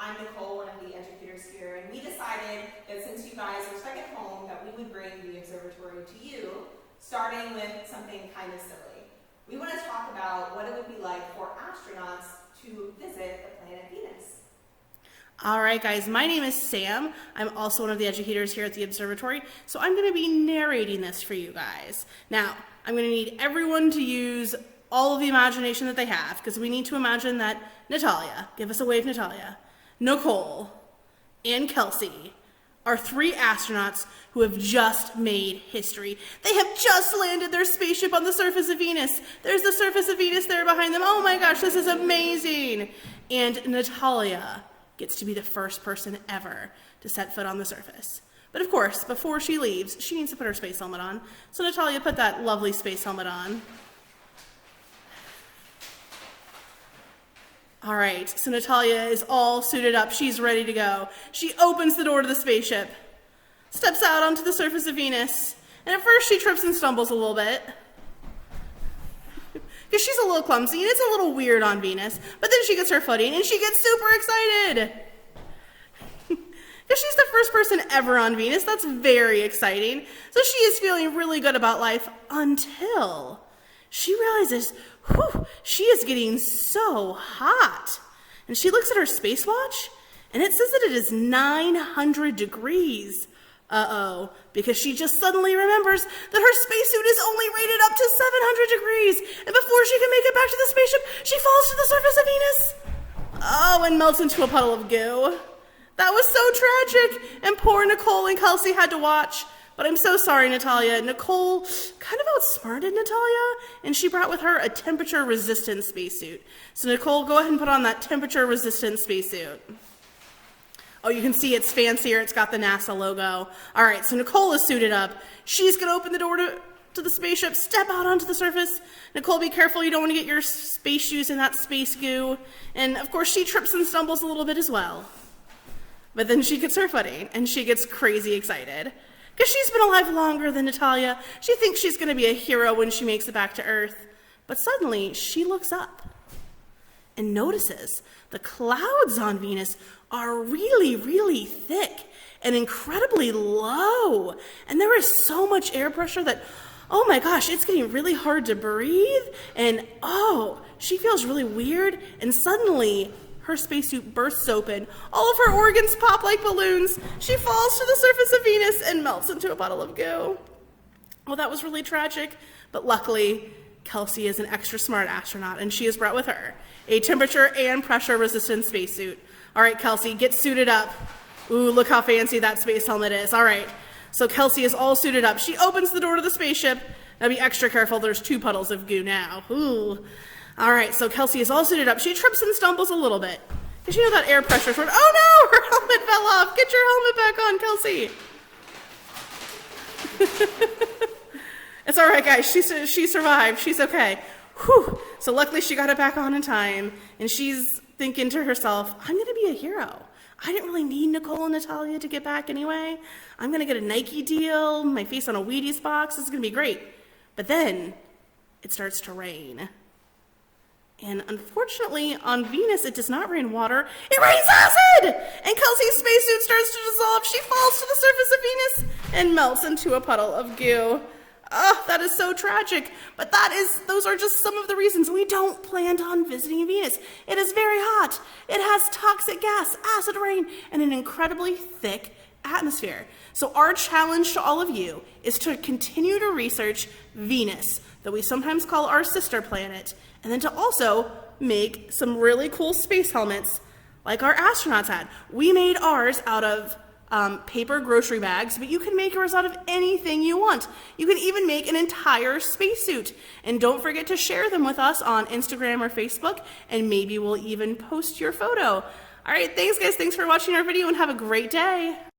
I'm Nicole, one of the educators here, and we decided that since you guys are stuck at home, that we would bring the observatory to you, starting with something kind of silly. We want to talk about what it would be like for astronauts to visit the planet Venus. All right, guys, my name is Sam. I'm also one of the educators here at the observatory, so I'm going to be narrating this for you guys. Now, I'm going to need everyone to use all of the imagination that they have, because we need to imagine that Natalia, give us a wave, Natalia, Nicole, and Kelsey are three astronauts who have just made history. They have just landed their spaceship on the surface of Venus. There's the surface of Venus there behind them. Oh my gosh, this is amazing. And Natalia gets to be the first person ever to set foot on the surface. But of course, before she leaves, she needs to put her space helmet on. So Natalia, put that lovely space helmet on. All right, so Natalia is all suited up. She's ready to go. She opens the door to the spaceship, steps out onto the surface of Venus, and at first she trips and stumbles a little bit because she's a little clumsy and it's a little weird on Venus, but then she gets her footing and she gets super excited because she's the first person ever on Venus. That's very exciting. So she is feeling really good about life until she realizes, whew, she is getting so hot. And she looks at her space watch, and it says that it is 900 degrees. Uh-oh, because she just suddenly remembers that her spacesuit is only rated up to 700 degrees. And before she can make it back to the spaceship, she falls to the surface of Venus. Oh, and melts into a puddle of goo. That was so tragic, and poor Nicole and Kelsey had to watch. But I'm so sorry, Natalia. Nicole kind of outsmarted Natalia, and she brought with her a temperature-resistant spacesuit. So Nicole, go ahead and put on that temperature-resistant spacesuit. Oh, you can see it's fancier. It's got the NASA logo. All right, so Nicole is suited up. She's going to open the door to the spaceship, step out onto the surface. Nicole, be careful. You don't want to get your space shoes in that space goo. And, of course, she trips and stumbles a little bit as well. But then she gets her footing, and she gets crazy excited. Because she's been alive longer than Natalia. She thinks she's going to be a hero when she makes it back to Earth. But suddenly, she looks up and notices the clouds on Venus are really, really thick and incredibly low. And there is so much air pressure that, oh my gosh, it's getting really hard to breathe. And oh, she feels really weird. And suddenly, her spacesuit bursts open. All of her organs pop like balloons. She falls to the surface of Venus and melts into a puddle of goo. Well, that was really tragic, but luckily, Kelsey is an extra smart astronaut, and she has brought with her a temperature and pressure-resistant spacesuit. All right, Kelsey, get suited up. Ooh, look how fancy that space helmet is. All right, so Kelsey is all suited up. She opens the door to the spaceship. Now be extra careful. There's 2 puddles of goo now. Ooh. All right, so Kelsey is all suited up. She trips and stumbles a little bit. Because you know that air pressure. Oh no, her helmet fell off. Get your helmet back on, Kelsey. It's all right, guys. She survived. She's okay. Whew. So luckily she got it back on in time. And she's thinking to herself, I'm going to be a hero. I didn't really need Nicole and Natalia to get back anyway. I'm going to get a Nike deal, my face on a Wheaties box. This is going to be great. But then it starts to rain. And unfortunately, on Venus, it does not rain water. It rains acid! And Kelsey's spacesuit starts to dissolve. She falls to the surface of Venus and melts into a puddle of goo. Oh, that is so tragic. But those are just some of the reasons we don't plan on visiting Venus. It is very hot. It has toxic gas, acid rain, and an incredibly thick atmosphere. So our challenge to all of you is to continue to research Venus, that we sometimes call our sister planet, and then to also make some really cool space helmets like our astronauts had. We made ours out of paper grocery bags, but you can make yours out of anything you want. You can even make an entire spacesuit. And don't forget to share them with us on Instagram or Facebook, and maybe we'll even post your photo. All right, thanks guys. Thanks for watching our video, and have a great day.